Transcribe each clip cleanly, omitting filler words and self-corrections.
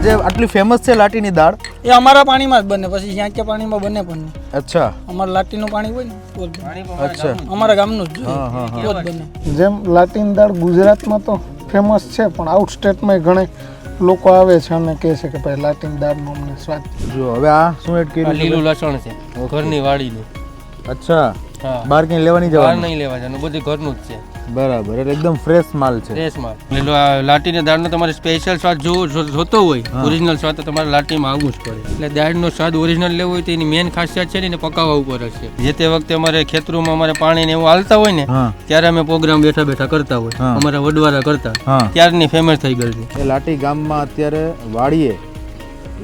જે આટલી ફેમસ છે લાટીની દાળ એ અમારા પાણીમાં જ બને, પછી જ્યાં કે પાણીમાં બને પણ નહીં. અચ્છા અમારે લાટીનું પાણી હોય ને તો જ બને. અચ્છા અમારા ગામનું જ હા હા હા તો જ બને. જેમ લાટીની દાળ ગુજરાતમાં તો ફેમસ છે, પણ આઉટ સ્ટેટમાં ઘણા લોકો આવે છે અને કહે છે કે ભાઈ લાટીની દાળનો અમને સ્વાદ. જો હવે આ શું એડ કર્યું છે? લીલું લસણ છે, ઘરની વાડીનું. અચ્છા હા, બહાર ક્યાંય લેવાની બહાર જવાનું? નહીં લેવા જવાનું, બધું ઘરનું જ છે. બરાબર, એટલે એકદમ ફ્રેશ માલ છે. ફ્રેશ માલ. લીલું આ લાટીની દાળનો તમારે સ્પેશિયલ સ્વાદ જોતો હોય, ઓરિજિનલ સ્વાદ તો તમારે લાટીમાં આવવું જ પડે. એટલે દાળનો સ્વાદ ઓરિજિનલ લેવો હોય તો એની મેન ખાસિયત છે ને એને પકાવવા ઉપર જ છે. જે તે વખતે અમારે ખેતરોમાં અમારે પાણી ને એવું હાલતા હોય ને હા ત્યારે અમે પ્રોગ્રામ બેઠા બેઠા કરતા હોય, હા. અમારા વડવારા કરતા, હા ત્યારની ફેમસ થઈ ગઈ છે. એ લાટી ગામમાં અત્યારે વાડીએ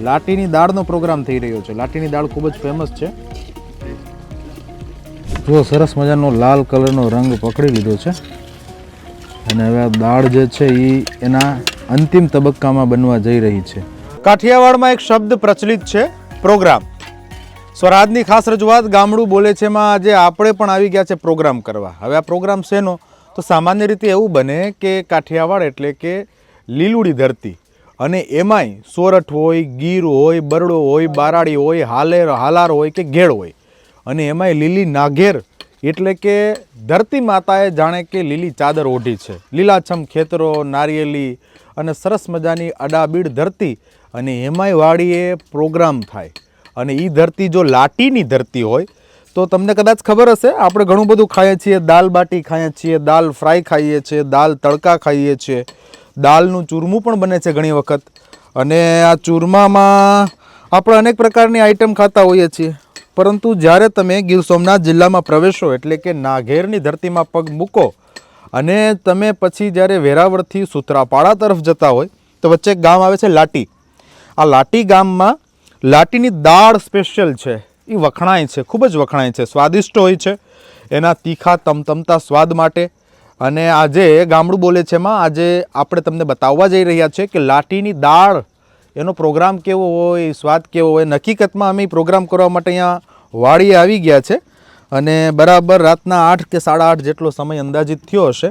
લાટીની દાળનો પ્રોગ્રામ થઈ રહ્યો છે. લાટીની દાળ ખૂબ જ ફેમસ છે. જો સરસ મજાનો લાલ કલરનો રંગ પકડી લીધો છે અને હવે આ દાળ જે છે એ એના અંતિમ તબક્કામાં બનવા જઈ રહી છે. કાઠિયાવાડમાં એક શબ્દ પ્રચલિત છે, પ્રોગ્રામ. સ્વરાજની ખાસ રજૂઆત ગામડું બોલે છે માં આજે આપણે પણ આવી ગયા છે પ્રોગ્રામ કરવા. હવે આ પ્રોગ્રામ શેનો? તો સામાન્ય રીતે એવું બને કે કાઠિયાવાડ એટલે કે લીલુડી ધરતી, અને એમાંય સોરઠ હોય, ગીર હોય, બરડો હોય, બારાડી હોય, હાલાર હોય કે ઘેડ હોય, અને એમાંય લીલી નાઘેર એટલે કે ધરતી માતાએ જાણે કે લીલી ચાદર ઓઢી છે. લીલાછમ ખેતરો, નારિયેલી અને સરસ મજાની અડાબીડ ધરતી, અને એમાંય વાડીએ પ્રોગ્રામ થાય. અને એ ધરતી જો લાટીની ધરતી હોય તો તમને કદાચ ખબર હશે, આપણે ઘણું બધું ખાઈએ છીએ. દાલ બાટી ખાઈએ છીએ, દાલ ફ્રાય ખાઈએ છીએ, દાલ તડકા ખાઈએ છીએ, દાલનું ચૂરમું પણ બને છે ઘણી વખત. અને આ ચૂરમામાં આપણે અનેક પ્રકારની આઈટમ ખાતા હોઈએ છીએ, પરંતુ જ્યારે તમે ગીર સોમનાથ જિલ્લામાં પ્રવેશો એટલે કે નાઘેરની ધરતીમાં પગ મૂકો અને તમે પછી જ્યારે વેરાવળથી સૂત્રાપાડા તરફ જતા હોય તો વચ્ચે એક ગામ આવે છે લાટી. આ લાટી ગામમાં લાટીની દાળ સ્પેશિયલ છે, એ વખણાય છે, ખૂબ જ વખણાય છે, સ્વાદિષ્ટ હોય છે એના તીખા તમતમતા સ્વાદ માટે. અને આજે ગામડું બોલે છે માં આજે આપણે તમને બતાવવા જઈ રહ્યા છે કે લાટીની દાળ એનો પ્રોગ્રામ કેવો હોય, સ્વાદ કેવો હોય. હકીકતમાં અમે પ્રોગ્રામ કરવા માટે અહીંયા વાડીએ આવી ગયા છે અને બરાબર રાતના 8 કે 8:30 જેટલો સમય અંદાજિત થયો હશે.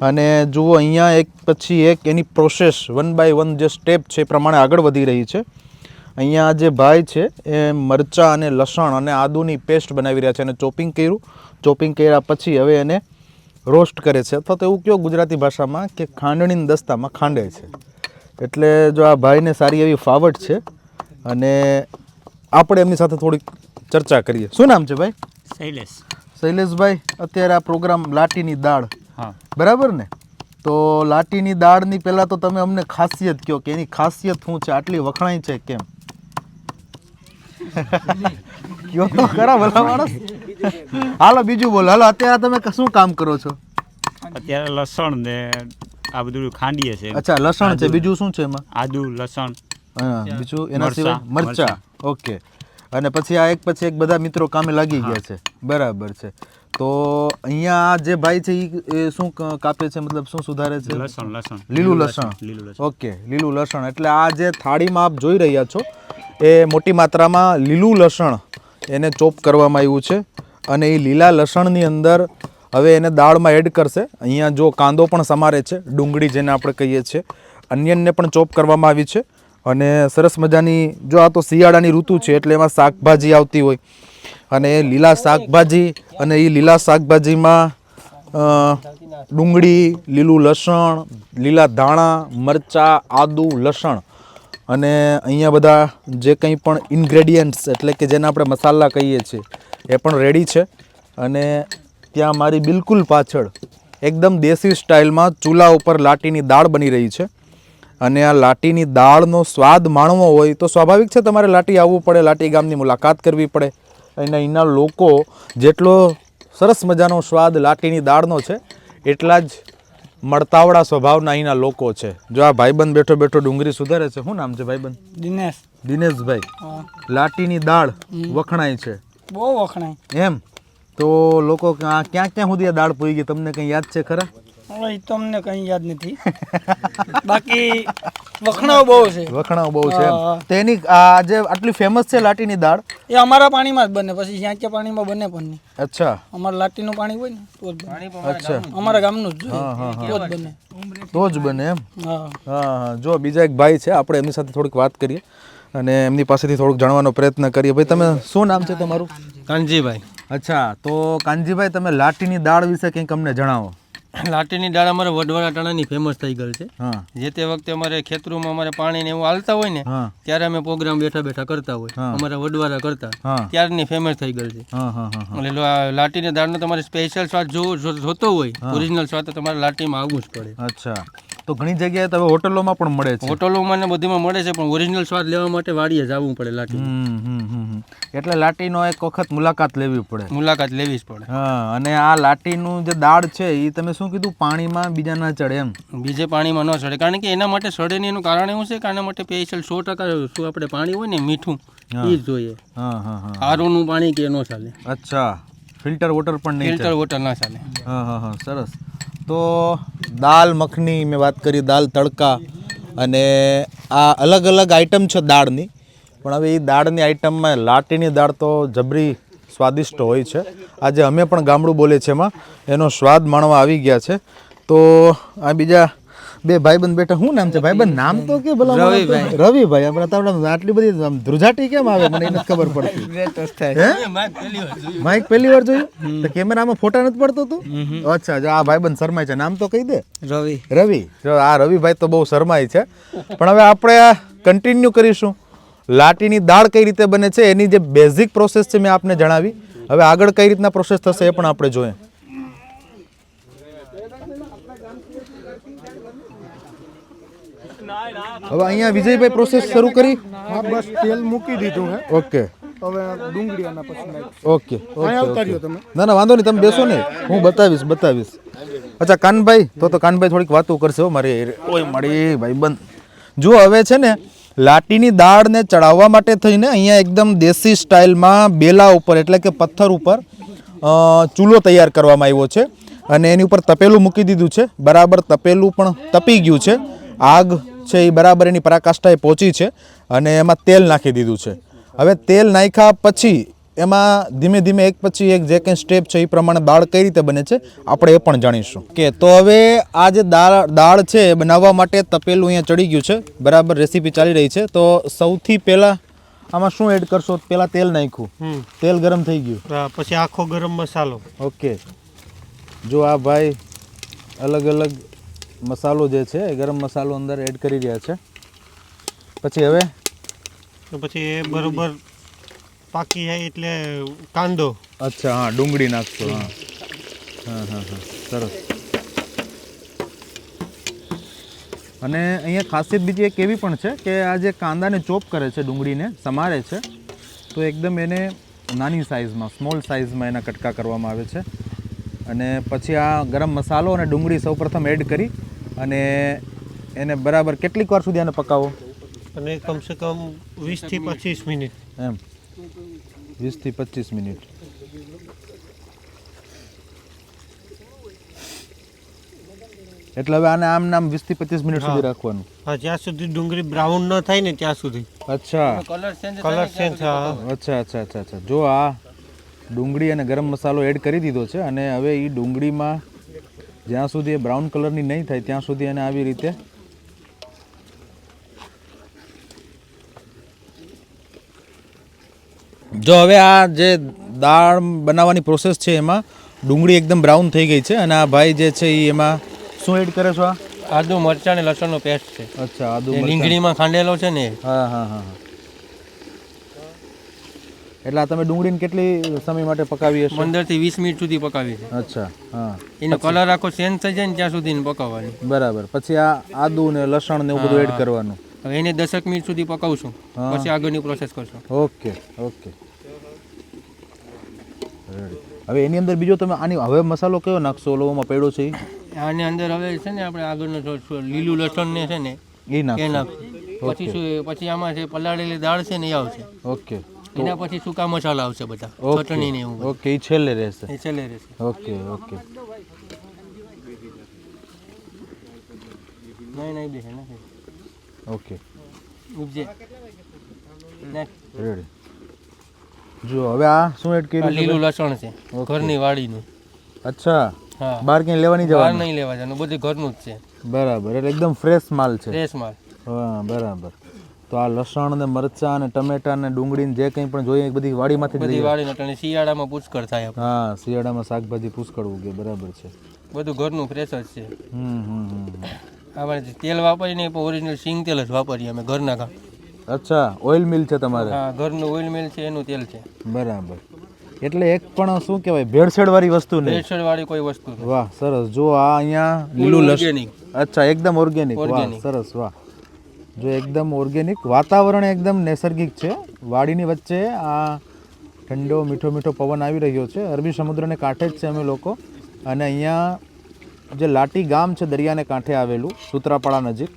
અને જુઓ અહીંયા એક પછી એક એની પ્રોસેસ 1 by 1 જે સ્ટેપ છે એ પ્રમાણે આગળ વધી રહી છે. અહીંયા જે ભાઈ છે એ મરચાં અને લસણ અને આદુની પેસ્ટ બનાવી રહ્યા છે અને ચોપિંગ કર્યું. ચોપિંગ કર્યા પછી હવે એને રોસ્ટ કરે છે, અથવા તો એવું કહો ગુજરાતી ભાષામાં કે ખાંડણીના દસ્તામાં ખાંડે છે. એટલે જો આ ભાઈને સારી એવી ફાવટ છે અને આપણે એમની સાથે થોડીક ચર્ચા કરીએ. શું નામ છે ભાઈ? શૈલેષ. શૈલેષભાઈ, અત્યારે આ પ્રોગ્રામ લાટીની દાળ, હા બરાબર ને? તો લાટીની દાળની પહેલાં તો તમે અમને ખાસિયત કહો કે એની ખાસિયત શું છે, આટલી વખણાય છે કેમ? કયો તો ખરા ભલા માણસ. હાલો બીજું બોલો. હાલો અત્યારે તમે શું કામ કરો છો? અત્યારે લસણ ને આ બધું ખાંડીએ છે. અચ્છા, લસણ છે, બીજું શું છે એમાં? આદુ, લસણ, હા, બીજું એના સિવાય મરચાં. મરચા. ઓકે. અને પછી આ એક પછી એક બધા મિત્રો કામે લાગી ગયા છે. બરાબર છે. તો અહીંયા આ જે ભાઈ છે એ શું કાપે છે, મતલબ શું સુધારે છે? લસણ. લીલું લસણ. લીલું લસણ. ઓકે, લીલું લસણ. એટલે આ જે થાળીમાં આપ જોઈ રહ્યા છો એ મોટી માત્રામાં લીલું લસણ એને ચોપ કરવામાં આવ્યું છે. અને એ લીલા લસણની અંદર હવે એને દાળમાં એડ કરશે. અહીંયા જો કાંદો પણ સમારે છે, ડુંગળી જેને આપણે કહીએ છીએ, અનિયનને પણ ચોપ કરવામાં આવી છે. અને સરસ મજાની, જો આ તો શિયાળાની ઋતુ છે એટલે એમાં શાકભાજી આવતી હોય, અને એ લીલા શાકભાજી, અને એ લીલા શાકભાજીમાં ડુંગળી, લીલું લસણ, લીલા ધાણા, મરચાં, આદુ, લસણ, અને અહીંયા બધા જે કંઈ પણ ઇન્ગ્રેડિયન્ટ્સ એટલે કે જેને આપણે મસાલા કહીએ છીએ એ પણ રેડી છે. અને ત્યાં મારી બિલકુલ પાછળ એકદમ દેશી સ્ટાઇલમાં ચૂલા ઉપર લાટીની દાળ બની રહી છે. અને આ લાટીની દાળનો સ્વાદ માણવો હોય તો સ્વાભાવિક છે તમારે લાટી આવવું પડે, લાટી ગામની મુલાકાત કરવી પડે. અને અહીંના લોકો જેટલો સરસ મજાનો સ્વાદ લાટીની દાળનો છે એટલા જ મળતાવડા સ્વભાવના અહીંના લોકો છે. જો આ ભાઈબંધ બેઠો બેઠો ડુંગળી સુધારે છે. શું નામ છે ભાઈબંધ? દિનેશ. દિનેશભાઈ, હા. લાટીની દાળ વખણાય છે બહુ વખણાય એમ? તો લોકો ક્યાં ક્યાં સુધી આ દાળ પૂરી ગઈ તમને કંઈ યાદ છે ખરા? હવે એ તો અમને કંઈ યાદ નથી, બાકી વખણાવ બહુ છે. વખણાવ બહુ છે એમ. હા. તો એની આ જે આટલી ફેમસ છે લાટીની દાળ, એ અમારા પાણીમાં જ બને, પછી જ્યાં કે પાણીમાં બને પણ નહીં. અચ્છા અમારે લાટીનું પાણી હોય ને તો જ બને. અચ્છા અમારા ગામનું જ હા, હા, તો જ બને. તો જ બને એમ. હા હા હા. જો બીજા એક ભાઈ છે, આપણે એમની સાથે થોડીક વાત કરીએ અને એમની પાસેથી થોડુંક જાણવાનો પ્રયત્ન કરીએ. ભાઈ તમે શું નામ છે તમારું? કાનજીભાઈ, અચ્છા, તો કાનજીભાઈ તમે લાટીની દાળ વિશે કંઈક અમને જણાવો. લાટીની દાળ અમારે વડવાળા ટાણાની ફેમસ થઈ ગઈ છે. હા જે તે વખતે અમારે ખેતરોમાં અમારે પાણી ને એવું હાલતા હોય ને હા ત્યારે અમે પ્રોગ્રામ બેઠા બેઠા કરતા હોય, હા. અમારા વડવાળા કરતા, હા ત્યારની ફેમસ થઈ ગઈ છે. હા હા હા હા. એટલે લાટીની દાળનો તમારે સ્પેશિયલ સ્વાદ જોતો હોય, ઓરિજિનલ સ્વાદ, તો તમારે લાટીમાં આવવું જ પડે. અચ્છા, તો ઘણી જગ્યાએ તો હવે હોટલોમાં પણ મળે છે. હોટલોમાં ને બધીમાં મળે છે, પણ ઓરિજિનલ સ્વાદ લેવા માટે વાડીએ જ આવવું પડે લાટી. એટલે લાટીનો એક વખત મુલાકાત લેવી પડે. મુલાકાત લેવી જ પડે. હા, અને આ લાટીનું જે દાળ છે એ તમે શું કીધું, પાણીમાં બીજા ના ચડે એમ? બીજે પાણીમાં ન ચડે, કારણ કે એના માટે ચડે નહીં. એનું કારણ એવું છે કે આના માટે સ્પેશિયલ 100% શું આપણે પાણી હોય ને મીઠું એ જ જોઈએ. હા હા હા. આરોનું પાણી કે ન ચાલે, અચ્છા, ફિલ્ટર વોટર પણ નહીં ફિલ્ટર વોટર ના ચાલે. હા હા હા, સરસ. તો દાલ મખની મેં વાત કરી, દાલ તડકા, અને આ અલગ અલગ આઈટમ છે દાળની, પણ હવે એ દાળની આઈટમમાં લાટીની દાળ તો જબરી સ્વાદિષ્ટ હોય છે. આજે અમે પણ ગામડું બોલે છે એમાં એનો સ્વાદ માણવા આવી ગયા છે. તો આ બીજા બે ભાઈબંધ બેઠા, શું નામ છે ભાઈબંધ? નામ તો કે ભલા રવિભાઈ. રવિભાઈ. આપણે આટલી બધી ધ્રુજાટી કેમ આવે મને એ નથી ખબર પડતી. હે? માઇક પહેલી વાર જોયું? તો કેમેરામાં ફોટા નથી પડતો તું? અચ્છા, જો આ ભાઈબંધ શરમાય છે. નામ તો કહી દે. રવિ. જો આ રવિભાઈ તો બહુ શરમાય છે. પણ હવે આપણે આ કન્ટિન્યુ કરીશું. લાટીની દાળ કઈ રીતે બને છે એની જે બેઝિક પ્રોસેસ છે મેં આપને જણાવી. હવે આગળ કઈ રીતના પ્રોસેસ થશે એ પણ આપણે જોઈએ. હવે અહીંયા વિજયભાઈ પ્રોસેસ શરૂ કરી. હા બસ તેલ મૂકી દીધું હે. ઓકે હવે ડુંગળી આના પછી નાખીશું. ઓકે અહીંયા આવતા રહ્યો તમે. ના ના, વાંધો નહીં, તમે બેસો ને, હું બતાવીશ. અચ્છા કાનભાઈ, તો કાનભાઈ થોડીક વાતો કરશે હો મારી. ઓય મળી ભાઈબંધ. જો હવે છે ને લાટીની દાળને ચડાવવા માટે થઈને અહીંયા એકદમ દેશી સ્ટાઇલમાં બેલા ઉપર એટલે કે પથ્થર ઉપર ચૂલો તૈયાર કરવામાં આવ્યો છે અને એની ઉપર તપેલું મૂકી દીધું છે. બરાબર તપેલું પણ તપી ગયું છે, આગ છે એ બરાબર એની પરાકાષ્ઠાએ પહોંચી છે અને એમાં તેલ નાખી દીધું છે. હવે તેલ નાખ્યા પછી એમાં ધીમે ધીમે એક પછી એક જે કંઈ સ્ટેપ છે એ પ્રમાણે દાળ કઈ રીતે બને છે આપણે એ પણ જાણીશું. કે તો હવે આ જે દાળ છે એ બનાવવા માટે તપેલું અહીંયા ચડી ગયું છે, બરાબર રેસીપી ચાલી રહી છે. તો સૌથી પહેલાં આમાં શું એડ કરશો? પહેલાં તેલ નાખ્યું, તેલ ગરમ થઈ ગયું, પછી આખો ગરમ મસાલો. ઓકે. જો આ ભાઈ અલગ અલગ મસાલો જે છે એ ગરમ મસાલો અંદર એડ કરી રહ્યા છે. પછી હવે પછી એ બરોબર પાકી જાય એટલે કાંદો. અચ્છા, હા, ડુંગળી નાખશો. હા હા હા હા, સરસ. અને અહીંયા ખાસિયત બીજી એક એવી પણ છે કે આ જે કાંદાને ચોપ કરે છે, ડુંગળીને સમારે છે, તો એકદમ એને નાની સાઇઝમાં, સ્મોલ સાઇઝમાં એના કટકા કરવામાં આવે છે. અને પછી આ ગરમ મસાલો અને ડુંગળી સૌપ્રથમ એડ કરી અને એને બરાબર કેટલીક વાર સુધી આને પકાવો? અને કમસે કમ 20 થી 25 મિનિટ. એમ 20 થી 25 મિનિટ. એટલે હવે આને આમ નામ 20 થી 25 મિનિટ સુધી રાખવાનું. હા, જ્યાં સુધી ડુંગળી બ્રાઉન ન થાય ને ત્યાં સુધી. અચ્છા, કલર ચેન્જ કલર ચેન્જ. અચ્છા અચ્છા અચ્છા અચ્છા. જો આ ડુંગળી અને ગરમ મસાલો એડ કરી દીધો છે અને હવે એ ડુંગળીમાં જ્યાં સુધી એ બ્રાઉન કલરની નહીં થાય ત્યાં સુધી એને આવી રીતે જો હવે આ જે દાળ બનાવવાની પ્રોસેસ છે એમાં ડુંગળી એકદમ બ્રાઉન થઈ ગઈ છે અને આ ભાઈ જે છે એ એમાં શું એડ કરે છો? આ આદુ મરચાં અને લસણનો પેસ્ટ છે. અચ્છા, આદુ એ રીંગણીમાં ખાંડેલો છે ને. હા હા હા. એટલે આ તમે ડુંગળીને કેટલી સમય માટે પકાવી હશે? 15 થી 20 મિનિટ સુધી પકાવી છે. અચ્છા, હા. એનો કલર આખો ચેન્જ થઈ જાય ને ત્યાં સુધી પકાવવાની. બરાબર. પછી આ આદુ ને લસણ ને એવું બધું એડ કરવાનું. હવે એને 10 મિનિટ સુધી પકાવશું, પછી આગળની પ્રોસેસ કરશું. Okay okay. હવે એની અંદર બીજો તમે આની હવે મસાલો કયો નાખશો? ઓલોમાં પડ્યો છે આની અંદર હવે છે ને આપણે આગળનો લીલું લસણ ને છે ને એ એ નાખશો. નાખશું. પછી શું, પછી આમાં જે પલાળેલી દાળ છે ને એ આવશે. ઓકે. એના પછી સૂકા મસાલા આવશે બધા, ચટણી ને એવું. ઓકે, એ છેલ્લે રહેશે. એ છેલ્લે રહેશે. Okay okay. નહીં બેસે નથી. ઓકે, ઉપજે. રેડી. જો હવે આ શું એડ કર્યું? લીલું લસણ છે ઘરની વાડીનું. અચ્છા, હા બહાર ક્યાંય લેવાની બહાર જવાનું? નહીં લેવા જવાનું, બધું ઘરનું જ છે, બરાબર, એટલે એકદમ ફ્રેશ માલ છે. ફ્રેશ માલ. હા બરાબર. તો આ લસણ ને મરચાં ને ટમેટા ને ડુંગળી ને જે કંઈ પણ જોઈએ એ બધી વાડીમાંથી જ બધી લઈએ? વાળીને અને શિયાળામાં પુષ્કળ થાય આપણે. હા, શિયાળામાં શાકભાજી પુષ્કળ ઉગે. બરાબર છે. બધું ઘરનું ફ્રેશ જ છે. હમ. આપણે તેલ વાપરીએ નહીં પણ ઓરિજિનલ સિંગ તેલ જ વાપરીએ અમે ઘરના કામ. અચ્છા, ઓઇલ મિલ છે તમારે? હા, ઘરનું ઓઇલ મિલ છે, એનું તેલ છે. બરાબર. એટલે એક પણ શું કહેવાય ભેળસેળ વાળી વસ્તુ નહીં. ભેળસેળ વાળી કોઈ વસ્તુ નહીં. વાહ, સરસ. જો આ અહીંયા લીલું લસણ. ઓર્ગેનિક. અચ્છા, એકદમ ઓર્ગેનિક. વાહ, સરસ. વાહ, જો એકદમ ઓર્ગેનિક. વાતાવરણ એકદમ નૈસર્ગિક છે. વાડીની વચ્ચે આ ઠંડો મીઠો મીઠો પવન આવી રહ્યો છે. અરબી સમુદ્રને કાંઠે જ છે અમે લોકો. અને અહીંયા જે લાટી ગામ છે દરિયાને કાંઠે આવેલું, સૂત્રાપાડા નજીક.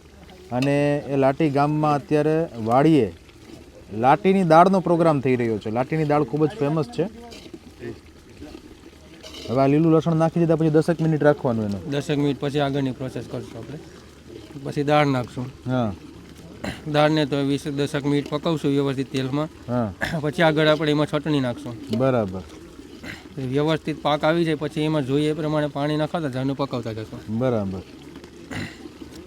અને એ લાટી ગામમાં અત્યારે વાડીએ લાટીની દાળનો પ્રોગ્રામ થઈ રહ્યો છે. લાટીની દાળ ખૂબ જ ફેમસ છે. હવે આ લીલું લસણ નાખી દીધા પછી 10 મિનિટ રાખવાનું એનું. 10 મિનિટ પછી આગળની પ્રોસેસ કરશું આપણે. પછી દાળ નાખશું. હા દાળને તો 10 મિનિટ પકાવશું વ્યવસ્થિત તેલમાં. હા પછી આગળ આપણે એમાં ચટણી નાખશું. બરાબર. વ્યવસ્થિત પાક આવી જાય પછી એમાં જોઈએ એ પ્રમાણે પાણી નાખતા જવાનું, પકાવતા જશું. બરાબર.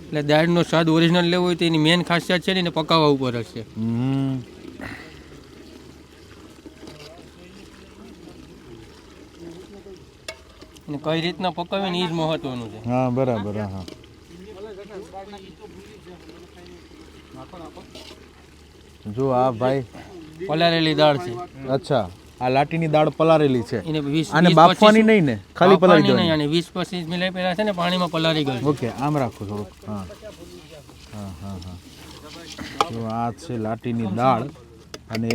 એટલે દાળનો સ્વાદ ઓરિજિનલ લેવો હોય તો એની મેન ખાસિયત છે ને એને પકાવવા ઉપર જ છે. અને કઈ રીતના પકાવે ને એ જ મહત્વનું છે. હા બરાબર. હા જો આ ભાઈ પલાળેલી દાળ છે. અચ્છા, આ લાટીની દાળ પલાળેલી છે. એને 20 આને બાફવાની નહીં ને, ખાલી પલાળી નહીં, દેવાની? અને 20-25 મિનિટ પહેલા છે ને પાણીમાં પલાળી ગયું. ઓકે, આમ રાખો થોડુંક. હા હા હા હા. તો આ છે લાટીની દાળ અને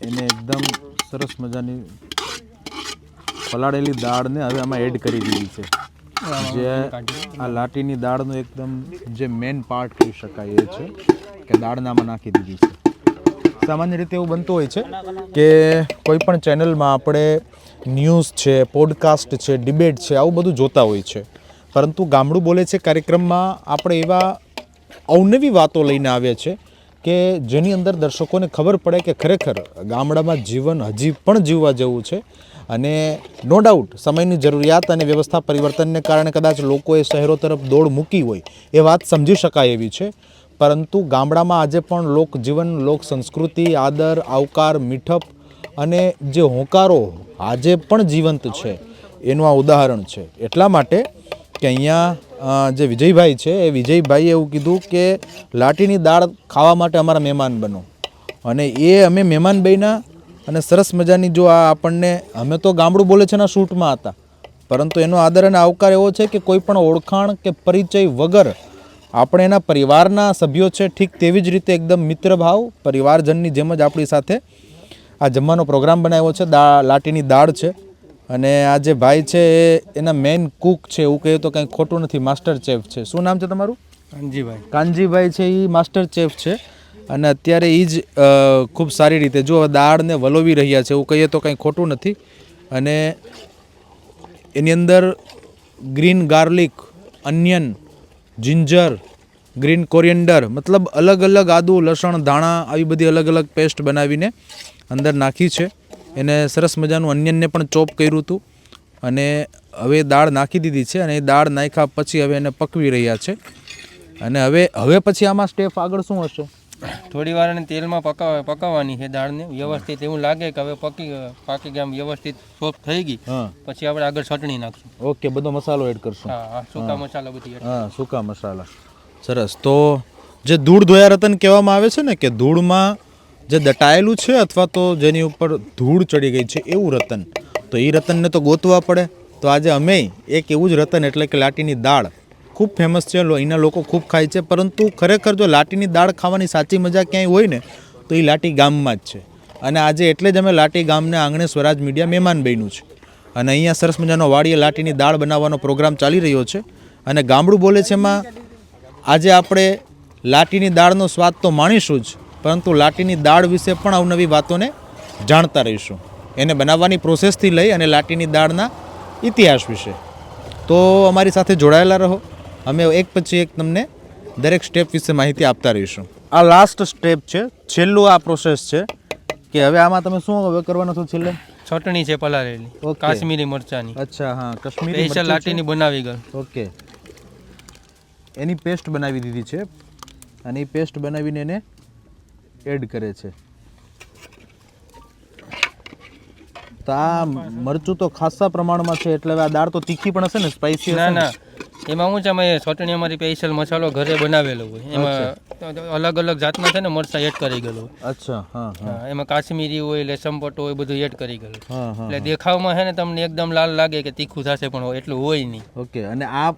એને એકદમ સરસ મજાની પલાળેલી દાળને હવે આમાં એડ કરી દીધી છે. જે આ લાટીની દાળનો એકદમ જે મેન પાર્ટ કહી શકાય એ છે કે દાળને આમાં નાખી દીધી છે. સામાન્ય રીતે એવું બનતું હોય છે કે કોઈ પણ ચેનલમાં આપણે ન્યૂઝ છે, પોડકાસ્ટ છે, ડિબેટ છે, આવું બધું જોતા હોય છે. પરંતુ ગામડું બોલે છે કાર્યક્રમમાં આપણે એવા અવનવી વાતો લઈને આવ્યા છે કે જેની અંદર દર્શકોને ખબર પડે કે ખરેખર ગામડામાં જીવન હજી પણ જીવવા જેવું છે. અને નો ડાઉટ સમયની જરૂરિયાત અને વ્યવસ્થા પરિવર્તનને કારણે કદાચ લોકોએ શહેરો તરફ દોડ મૂકી હોય એ વાત સમજી શકાય એવી છે. પરંતુ ગામડામાં આજે પણ લોકજીવન, લોક સંસ્કૃતિ, આદર, આવકાર, મીઠપ અને જે હોંકારો આજે પણ જીવંત છે એનું આ ઉદાહરણ છે. એટલા માટે કે અહીંયા જે વિજયભાઈ છે એ વિજયભાઈએ એવું કીધું કે લાટીની દાળ ખાવા માટે અમારા મહેમાન બનો. અને એ અમે મહેમાન બન્યા અને સરસ મજાની જો આ આપણને, અમે તો ગામડું બોલે છે ના શૂટમાં હતા, પરંતુ એનો આદર અને આવકાર એવો છે કે કોઈ પણ ઓળખાણ કે પરિચય વગર આપણે એના પરિવારના સભ્યો છે, ઠીક તેવી જ રીતે એકદમ મિત્રભાવ પરિવારજનની જેમ જ આપણી સાથે આ જમવાનો પ્રોગ્રામ બનાવ્યો છે. લાટીની દાળ છે અને આ જે ભાઈ છે એ એના મેઇન કુક છે, એવું કહીએ તો કંઈ ખોટું નથી, માસ્ટર ચેફ છે. શું નામ છે તમારું? કાનજીભાઈ. કાનજીભાઈ છે એ માસ્ટર ચેફ છે અને અત્યારે એ જ ખૂબ સારી રીતે જો દાળને વલોવી રહ્યા છે, એવું કહીએ તો કંઈ ખોટું નથી. અને એની અંદર green garlic, onion, ginger, green coriander, મતલબ અલગ અલગ આદુ, લસણ, ધાણા આવી બધી અલગ અલગ પેસ્ટ બનાવીને અંદર નાખી છે. એને સરસ મજાનું અનિયનને પણ ચોપ કર્યું હતું અને હવે દાળ નાખી દીધી છે. અને એ દાળ નાખ્યા પછી હવે એને પકવી રહ્યા છે. અને હવે પછી આમાં સ્ટેપ આગળ શું હશે? થોડી વાર એને તેલમાં પકાવવાની છે દાળને વ્યવસ્થિત. એવું લાગે કે હવે પાકી ગઈ, આમ વ્યવસ્થિત સોફ્ટ થઈ ગઈ, પછી આપણે આગળ ચટણી નાખશું. ઓકે, બધો મસાલો એડ કરશું. હા, સૂકા મસાલા બધી. હા, સૂકા મસાલા. સરસ. તો જે ધૂળ ધોયા રતન કહેવામાં આવે છે ને કે ધૂળમાં જે દટાયેલું છે અથવા તો જેની ઉપર ધૂળ ચડી ગઈ છે એવું રતન, તો એ રતનને તો ગોતવા પડે. તો આજે અમે એક એવું જ રતન એટલે કે લાટીની દાળ ખૂબ ફેમસ છે, અહીંના લોકો ખૂબ ખાય છે. પરંતુ ખરેખર જો લાટીની દાળ ખાવાની સાચી મજા ક્યાંય હોય ને તો એ લાટી ગામમાં જ છે. અને આજે એટલે જ અમે લાટી ગામને આંગણે સ્વરાજ મીડિયા મહેમાન બન્યું છે. અને અહીંયા સરસ મજાનો વાડીએ લાટીની દાળ બનાવવાનો પ્રોગ્રામ ચાલી રહ્યો છે. અને ગામડું બોલે છે એમાં આજે આપણે લાટીની દાળનો સ્વાદ તો માણીશું જ, પરંતુ લાટીની દાળ વિશે પણ અવનવી વાતોને જાણતા રહીશું, એને બનાવવાની પ્રોસેસથી લઈ અને લાટીની દાળના ઇતિહાસ વિશે. તો અમારી સાથે જોડાયેલા રહો. અમે એક પછી એક તમને દરેક સ્ટેપ વિશે માહિતી આપતા રહીશું. આ લાસ્ટ સ્ટેપ છે, છેલ્લું આ પ્રોસેસ છે કે હવે આમાં તમે શું હવે કરવાનું છો છેલ્લે? ચટણી છે પલાળેલી ઓકે. કાશ્મીરી મરચાની અચ્છા હા કશ્મીરી સ્પેશિયલ લાટીની બનાવી ગઈ. ઓકે એની પેસ્ટ બનાવી દીધી છે અને એ પેસ્ટ બનાવીને એને એડ કરે છે. તો આ મરચું તો ખાસા પ્રમાણમાં છે એટલે હવે આ દાળ તો તીખી પણ હશે ને, સ્પાઇસી ના હશે ને? ના એમાં શું છે અમે ચટણી અમારી સ્પેશિયલ મસાલો ઘરે બનાવેલો હોય એમાં અલગ અલગ જાતના છે ને મરચાં એડ કરી ગયેલો હોય. અચ્છા હા હા હા, એમાં કાશ્મીરી હોય લેસમ પટ્ટો હોય બધું એડ કરી ગયેલું. હા હા એટલે દેખાવમાં છે ને તમને એકદમ લાલ લાગે કે તીખું થશે પણ એટલું હોય નહીં. ઓકે. અને આ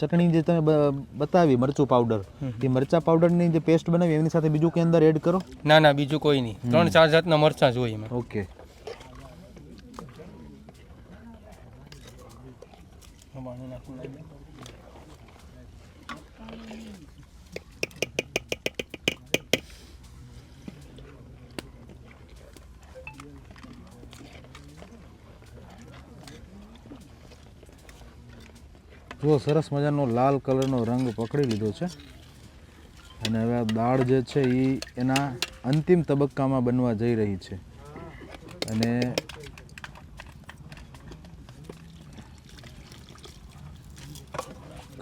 ચટણી જે તમે બતાવી મરચું પાવડર, એ મરચા પાવડરની જે પેસ્ટ બનાવી એની સાથે બીજું કંઈ અંદર એડ કરો? ના ના બીજું કોઈ નહીં, 3-4 જાતના મરચાં જ હોય એમાં. ઓકે. જુઓ સરસ મજાનો લાલ કલરનો રંગ પકડી લીધો છે અને હવે આ દાળ જે છે એ એના અંતિમ તબક્કામાં બનવા જઈ રહી છે. અને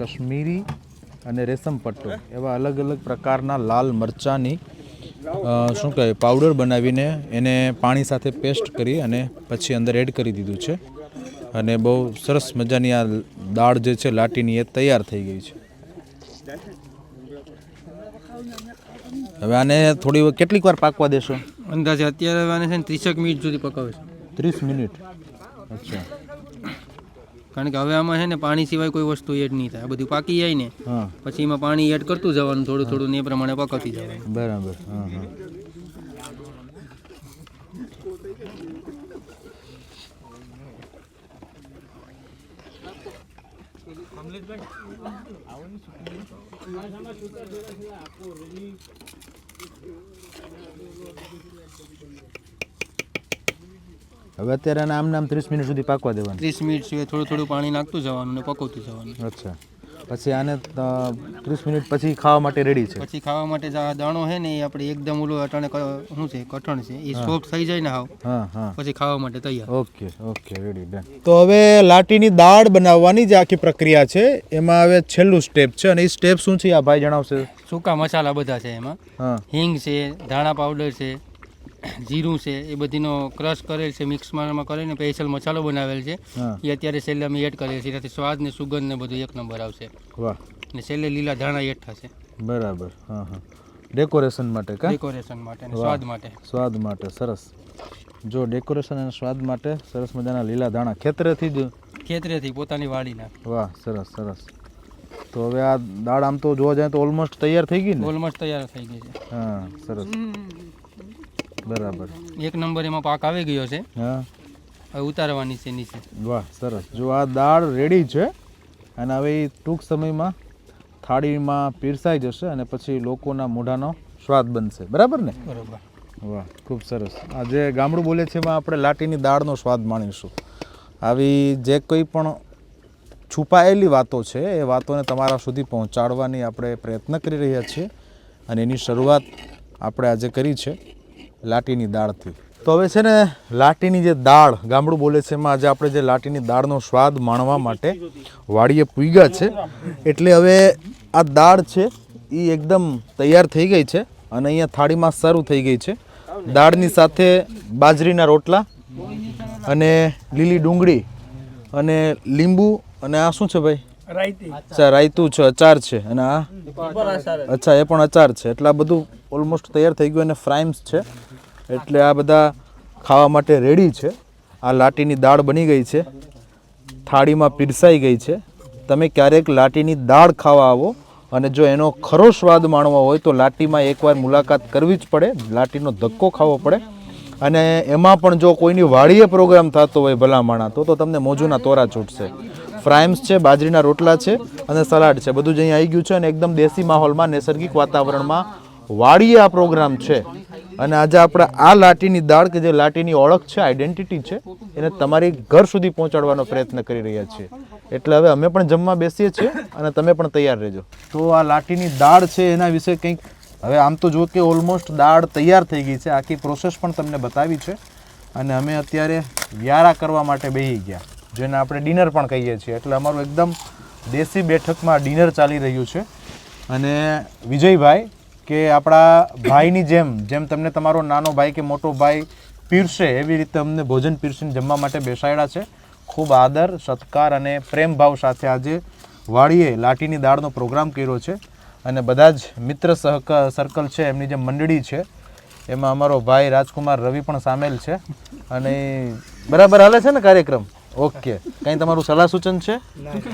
કશ્મીરી અને રેશમ પટ્ટો એવા અલગ અલગ પ્રકારના લાલ મરચાંની શું કહેવાય પાવડર બનાવીને એને પાણી સાથે પેસ્ટ કરી અને પછી અંદર એડ કરી દીધું છે. અને બહુ સરસ મજાની આ દાળ જે છે લાટીની એ તૈયાર થઈ ગઈ છે. હવે આને થોડી કેટલીક વાર પાકવા દેશો? અંદાજે અત્યારે આને છે ને 30 મિનિટ સુધી પકાવે છે. 30 મિનિટ. અચ્છા. કારણ કે હવે આમાં છે ને પાણી સિવાય કોઈ વસ્તુ એડ નહીં થાય. આ બધું પાકી જાય ને હા પછી એમાં પાણી એડ કરતું જવાનું થોડું થોડું ને એ પ્રમાણે પકાવતી જવાનું. બરાબર. હા હા. હવે અત્યારે આને આમ નામ 30 મિનિટ સુધી પાકવા દેવાનું. 30 મિનિટ સિવાય થોડું થોડું પાણી નાખતું જવાનું ને પકવતું જવાનું. અચ્છા. પછી આને 30 મિનિટ પછી ખાવા માટે રેડી છે. પછી ખાવા માટે જે આ દાણો છે ને એ આપણે એકદમ ઓલું અટાણે શું છે કઠણ છે એ સોફ્ટ થઈ જાય ને હાવ હા હા. પછી ખાવા માટે તૈયાર. Okay okay ready done. તો હવે લાટીની દાળ બનાવવાની જે આખી પ્રક્રિયા છે એમાં હવે છેલ્લું સ્ટેપ છે અને એ સ્ટેપ શું છે આ ભાઈ જણાવશે? સૂકા મસાલા બધા છે એમાં. હા હિંગ છે, ધાણા પાવડર છે, જીરું છે, એ બધીનો ક્રશ કરેલ છે, મિક્સમાં કરીને સ્પેશિયલ મસાલો બનાવેલ છે. હા. એ અત્યારે છેલ્લે અમે એડ કરેલ છે. એનાથી સ્વાદ ને સુગંધ ને બધું એક નંબર આવશે. વાહ. અને છેલ્લે લીલા ધાણા એડ થશે બરાબર. હા હા. ડેકોરેશન માટે કા? ડેકોરેશન માટે અને સ્વાદ માટે. સ્વાદ માટે સરસ. જો ડેકોરેશન અને સ્વાદ માટે સરસ મજાના લીલા ધાણા ખેતરેથી જ? ખેતરેથી પોતાની વાડીના. વાહ સરસ સરસ. તો હવે આ દાળ આમ તો જોવા જાય તો ઓલમોસ્ટ તૈયાર થઈ ગઈ ને? ઓલમોસ્ટ તૈયાર થઈ ગઈ છે. હા સરસ. બરાબર. એક નંબર એમાં પાક આવી ગયો છે. હા હવે ઉતારવાની છે નીચે. વાહ સરસ. જો આ દાળ રેડી છે અને હવે એ ટૂંક સમયમાં થાળીમાં પીરસાઈ જશે અને પછી લોકોના મોઢાનો સ્વાદ બનશે. બરાબર ને? બરોબર. વાહ ખૂબ સરસ. આ જે ગામડું બોલે છે એમાં આપણે લાટીની દાળનો સ્વાદ માણીશું. આવી જે કોઈ પણ છુપાયેલી વાતો છે એ વાતોને તમારા સુધી પહોંચાડવાની આપણે પ્રયત્ન કરી રહ્યા છીએ અને એની શરૂઆત આપણે આજે કરી છે લાટીની દાળથી. તો હવે છે ને લાટીની જે દાળ ગામડું બોલે છે એમાં આજે આપણે જે લાટીની દાળનો સ્વાદ માણવા માટે વાડીએ પૂગ્યા છે. એટલે હવે આ દાળ છે એ એકદમ તૈયાર થઈ ગઈ છે અને અહીંયા થાળીમાં સર્વ થઈ ગઈ છે. દાળની સાથે બાજરીના રોટલા અને લીલી ડુંગળી અને લીંબુ અને આ શું છે ભાઈ? રાયતી. અચ્છા રાયતું છે, અચાર છે અને આ અચ્છા એ પણ અચાર છે. એટલે આ બધું ઓલમોસ્ટ તૈયાર થઈ ગયું અને ફ્રાઈમ્સ છે. એટલે આ બધા ખાવા માટે રેડી છે. આ લાટીની દાળ બની ગઈ છે, થાળીમાં પીરસાઈ ગઈ છે. તમે ક્યારેક લાટીની દાળ ખાવા આવો અને જો એનો ખરો સ્વાદ માણવો હોય તો લાટીમાં એકવાર મુલાકાત કરવી જ પડે, લાટીનો ધક્કો ખાવો પડે. અને એમાં પણ જો કોઈની વાડીએ પ્રોગ્રામ થતો હોય ભલામણા તો તમને મોજુના તોરા છૂટશે. ફ્રાઈમ્સ છે, બાજરીના રોટલા છે અને સલાડ છે, બધું જ અહીંયા આવી ગયું છે અને એકદમ દેશી માહોલમાં નૈસર્ગિક વાતાવરણમાં વાડીએ આ પ્રોગ્રામ છે. અને આજે આપણે આ લાટીની દાળ કે જે લાટીની ઓળખ છે, આઈડેન્ટિટી છે, એને તમારી ઘર સુધી પહોંચાડવાનો પ્રયત્ન કરી રહ્યા છીએ. એટલે હવે અમે પણ જમવા બેસીએ છીએ અને તમે પણ તૈયાર રહેજો. તો આ લાટીની દાળ છે એના વિશે કંઈક હવે આમ તો જો કે ઓલમોસ્ટ દાળ તૈયાર થઈ ગઈ છે, આખી પ્રોસેસ પણ તમને બતાવી છે અને અમે અત્યારે વ્યારા કરવા માટે બેસી ગયા, જેને આપણે ડિનર પણ કહીએ છીએ. એટલે અમારું એકદમ દેશી બેઠકમાં ડિનર ચાલી રહ્યું છે. અને વિજયભાઈ કે આપણા ભાઈની જેમ તમને તમારો નાનો ભાઈ કે મોટો ભાઈ પીરસે એવી રીતે અમને ભોજન પીરસીને જમવા માટે બેસાડ્યા છે. ખૂબ આદર, સત્કાર અને પ્રેમ ભાવ સાથે આજે વાડીએ લાટીની દાળનો પ્રોગ્રામ કર્યો છે. અને બધા જ મિત્ર સર્કલ છે, એમની જે મંડળી છે એમાં અમારો ભાઈ રાજકુમાર રવિ પણ સામેલ છે. અને બરાબર હાલે છે ને કાર્યક્રમ? ઓકે. કંઈ તમારું સલાહ સૂચન છે?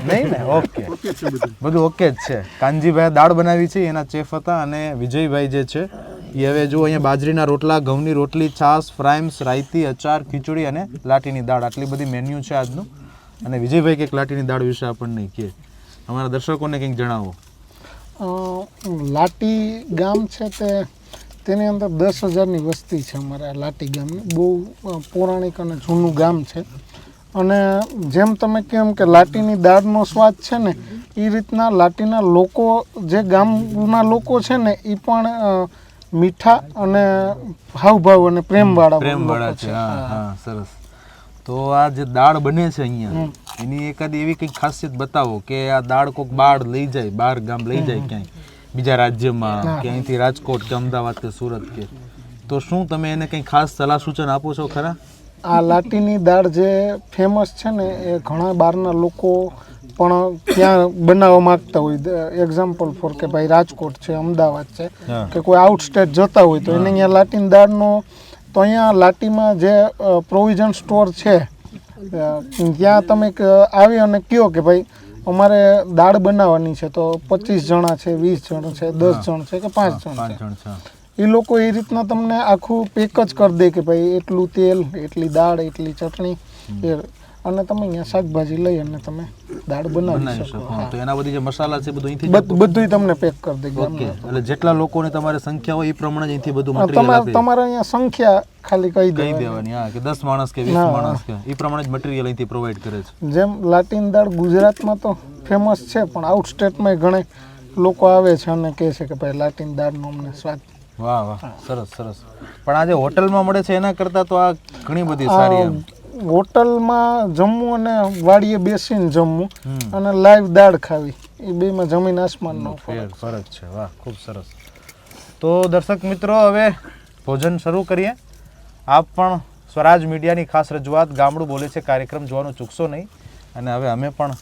નહીં ને? ઓકે, બધું ઓકે જ છે. કાનજીભાઈ દાળ બનાવી છે, એના ચેફ હતા. અને વિજયભાઈ જે છે એ હવે જો અહીંયા બાજરીના રોટલા, ઘઉંની રોટલી, છાશ, ફ્રાઈમ્સ, રાયતી, અચાર, ખીચડી અને લાટીની દાળ, આટલી બધી મેન્યુ છે આજનું. અને વિજયભાઈ કંઈક લાટીની દાળ વિશે આપણને કહે, અમારા દર્શકોને કંઈક જણાવો. લાટી ગામ છે તેની અંદર 10,000ની વસ્તી છે. અમારા લાટી ગામની બહુ પૌરાણિક અને જૂનું ગામ છે. અને જેમ તમે કેમ કે લાટીની દાળનો સ્વાદ છે ને એ રીતના લાટીના લોકો, જે ગામના લોકો છે ને એ પણ મીઠા અને હાવભાવ અને પ્રેમવાળા છે. હા, સરસ. તો આ જે દાળ બને છે અહીંયા, એની એકાદી એવી કંઈક ખાસિયત બતાવો કે આ દાળ કોઈક બહાર લઈ જાય, બહાર ગામ લઈ જાય ક્યાંય, બીજા રાજ્યમાં કે અહીંથી રાજકોટ કે અમદાવાદ કે સુરત કે, તો શું તમે એને કંઈ ખાસ સલાહ સૂચન આપો છો ખરા? આ લાટીની દાળ જે ફેમસ છે ને એ ઘણા બહારના લોકો પણ ત્યાં બનાવવા માંગતા હોય. એક્ઝામ્પલ ફોર કે ભાઈ રાજકોટ છે, અમદાવાદ છે કે કોઈ આઉટ સ્ટેટ જતા હોય તો એને અહીંયા લાટીની દાળનો, તો અહીંયા લાટીમાં જે પ્રોવિઝન સ્ટોર છે ત્યાં તમે આવી અને કહો કે ભાઈ અમારે દાળ બનાવવાની છે, તો 25 જણા છે, 20 જણ છે, 10 જણ છે કે 5 જણ છે, એ લોકો એ રીતના તમને આખું પેક જ કરી દે કે ભાઈ એટલું તેલ, એટલી દાળ, એટલી ચટણી, અને તમે અહીંયા શાકભાજી લઈ અને તમે દાળ બનાવી શકો. તો એના બધી જે મસાલા છે બધું તમને પેક કરી દે. ઓકે. એટલે જેટલા લોકોને તમારે સંખ્યા હોય એ પ્રમાણે જ અહીંથી બધું મટીરીયલ તમારે અહીંયા સંખ્યા ખાલી કહી દેવાની. હા, કે 10 માણસ કે 20 માણસ કે એ પ્રમાણે જ મટીરીયલ અહીંથી પ્રોવાઈડ કરે છે. જેમ લાટીની દાળ ગુજરાતમાં તો ફેમસ છે, પણ આઉટ સ્ટેટમાં ઘણા લોકો આવે છે અને કહે છે કે ભાઈ લાટીની દાળનો અમને સ્વાદ. વાહ વાહ, સરસ સરસ. પણ આ જે હોટલમાં મળે છે એના કરતાં તો આ ઘણી બધી સારી. હોટલમાં જમવું અને વાડીએ બેસીને જમવું અને લાઈવ દાળ ખાવી, એ બેમાં જમીન આસમાનનો ફરક છે. વાહ, ખૂબ સરસ. તો દર્શક મિત્રો, હવે ભોજન શરૂ કરીએ. આપ પણ સ્વરાજ મીડિયાની ખાસ રજૂઆત ગામડું બોલે છે કાર્યક્રમ જોવાનું ચૂકશો નહીં. અને હવે અમે પણ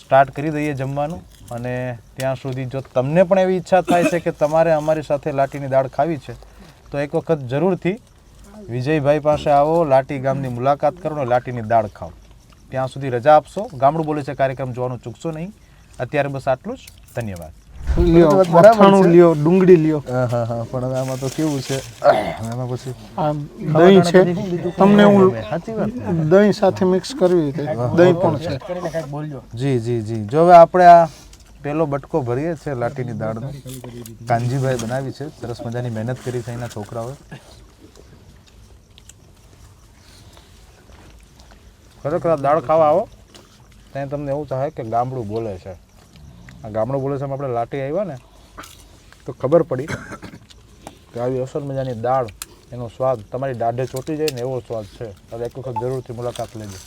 સ્ટાર્ટ કરી દઈએ જમવાનું. અને ત્યાં સુધી જો તમને પણ એવી ઈચ્છા થાય છે કે તમારે અમારી સાથે લાટીની દાળ ખાવી છે, તો એક વખત જરૂરથી વિજયભાઈ પાસે આવો, લાટી ગામની મુલાકાત કરો ને લાટીની દાળ ખાઓ. ત્યાં સુધી રજા આપશો. ગામડું બોલે છે કાર્યક્રમ જોવાનું ચૂકશો નહીં. અત્યારે બસ આટલું જ. ધન્યવાદ. લ્યો, ડુંગળી લ્યો. હા, પણ હવે આમાં તો કેવું છે, આમાં પછી દહીં છે, તમને હું દહીં સાથે મિક્સ કરવી છે, દહીં પણ છે. જી જી જી. જો હવે આપણે આ પેલો બટકો ભરીએ છે લાટીની દાળનો. કાનજીભાઈ બનાવી છે, સરસ મજાની મહેનત કરી છે એના છોકરાઓએ. ખરેખર દાળ ખાવા આવો ત્યાં તમને એવું થાય કે ગામડું બોલે છે. આ ગામડું બોલે છે એમાં આપણે લાટી આવ્યા ને તો ખબર પડી કે આવી અસલ મજાની દાળ, એનો સ્વાદ તમારી દાઢે ચોંટી જાય ને એવો સ્વાદ છે. હવે એક વખત જરૂરથી મુલાકાત લેજો.